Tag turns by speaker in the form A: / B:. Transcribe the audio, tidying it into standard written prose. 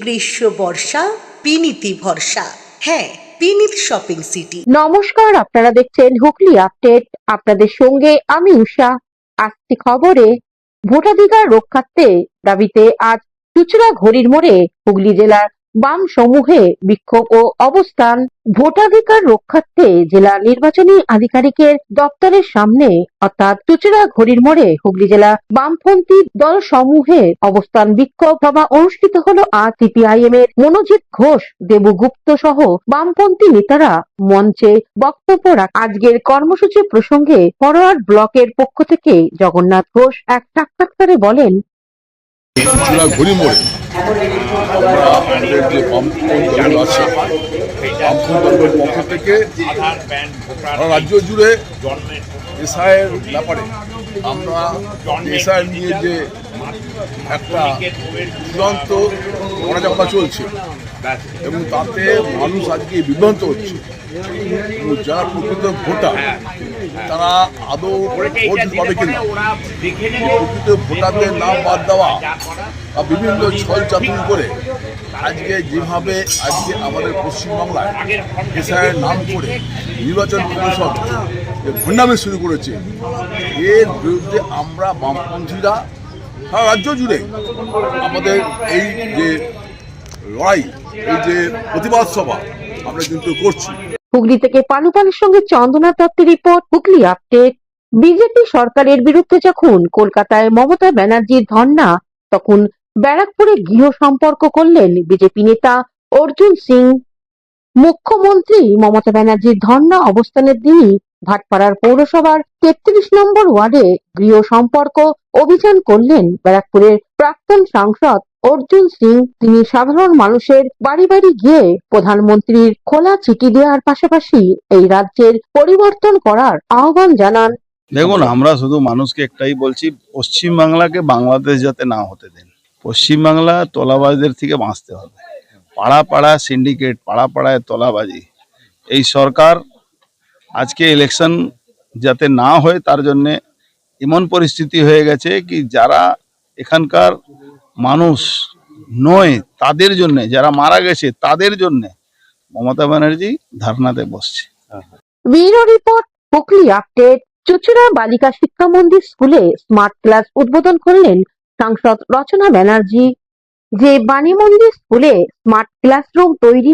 A: গ্রীষ্ম বর্ষা পিনিতি ভরসা। হ্যাঁ, পিনিত শপিং সিটি।
B: নমস্কার, আপনারা দেখছেন হুগলি আপডেট। আপনাদের সঙ্গে আমি উষা। আসছে খবরে, ভোটাধিকার রক্ষার্থে দাবিতে আজ চুঁচুড়া ঘড়ির মোড়ে হুগলি জেলার বাম সমূহে বিক্ষোভ ও অবস্থান। ভোটাধিকার রক্ষার্থে জেলা নির্বাচনী আধিকারিকের দপ্তরের সামনে অর্থাৎ চুঁচুড়া ঘড়ির মোড়ে হুগলি জেলা বামপন্থী দল সমূহের অবস্থান বিক্ষোভ সভা অনুষ্ঠিত হলো। আজ সিপিআইএম এর মনোজিৎ ঘোষ, দেবু গুপ্ত সহ বামপন্থী নেতারা মঞ্চে বক্তব্য রাখেন। আজকের কর্মসূচি প্রসঙ্গে ফরওয়ার্ড ব্লকের পক্ষ থেকে জগন্নাথ ঘোষ এক সাক্ষাৎকারে বলেন,
C: চুঁচুড়া ঘড়ি মোড়ে আমরা আমাদের যে বামপন্থী দল আছে, বামপন্থী দলের পক্ষ থেকে সারা রাজ্য জুড়ে এসআইয়ের ব্যাপারে আমরা এসআইয়ের নিয়ে যে একটা চূড়ান্ত গণজাগরণ চলছে এবং তাতে মানুষ আজকে বিভ্রান্ত হচ্ছে। যারা প্রকৃত ভোটার তারা আদৌ ভোট পাবে কিনা, প্রকৃত ভোটারদের নাম বাদ দেওয়া বা বিভিন্ন ছল চাতুরি করে আজকে যেভাবে আজকে আমাদের পশ্চিমবাংলায় এসআইয়ের নাম করে নির্বাচন কমিশন ভণ্ডামি শুরু করেছে, এর বিরুদ্ধে আমরা বামপন্থীরা সারা রাজ্য জুড়ে আমাদের এই যে লড়াই, এই যে প্রতিবাদ সভা আমরা কিন্তু করছি।
B: হুগলি থেকে পানুপালের সঙ্গে চন্দনা দত্তের রিপোর্ট, হুগলি আপডেট। বিজেপি সরকারের বিরুদ্ধে যখন কলকাতায় মমতা ব্যানার্জির ধর্ণা, তখন ব্যারাকপুরে গৃহ সম্পর্ক করলেন বিজেপি নেতা অর্জুন সিং। মুখ্যমন্ত্রী মমতা ব্যানার্জির ধর্ণা অবস্থানের দিনই ভাটপাড়ার পৌরসভার ৩৩ নম্বর ওয়ার্ডে গৃহ সম্পর্ক অভিযান করলেন ব্যারাকপুরের প্রাক্তন সাংসদ অর্জুন সিং। তিনি সাধারণ মানুষের বাড়ি বাড়ি গিয়ে প্রধানমন্ত্রীর খোলা চিঠি দেওয়ার পাশাপাশি এই রাজ্যের পরিবর্তন করার আহ্বান জানান।
D: দেখুন, আমরা শুধু মানুষকে একটাই বলছি, পশ্চিমবাংলাকে বাংলাদেশ যাতে না হতে দেন। পশ্চিমবাংলা তোলাবাজদের থেকে বাঁচতে হবে। পাড়া পাড়া সিন্ডিকেট, পাড়া পাড়ায় তোলাবাজি, এই সরকার আজকে ইলেকশন যাতে না হয় তার জন্যে এমন পরিস্থিতি হয়ে গেছে কি যারা এখানকার মানুষ নয় তাদের জন্য, যারা মারা গেছে তাদের জন্য মমতা ব্যানার্জি ধর্নাতে বসছে।
B: Bureau report, Hooghly update. Chuchura Balika Shiksha মন্দির স্কুলে স্মার্ট ক্লাস উদ্বোধন করলেন সাংসদ রচনা ব্যানার্জি। যে বাণী মন্দির স্কুলে স্মার্ট ক্লাসরুম তৈরি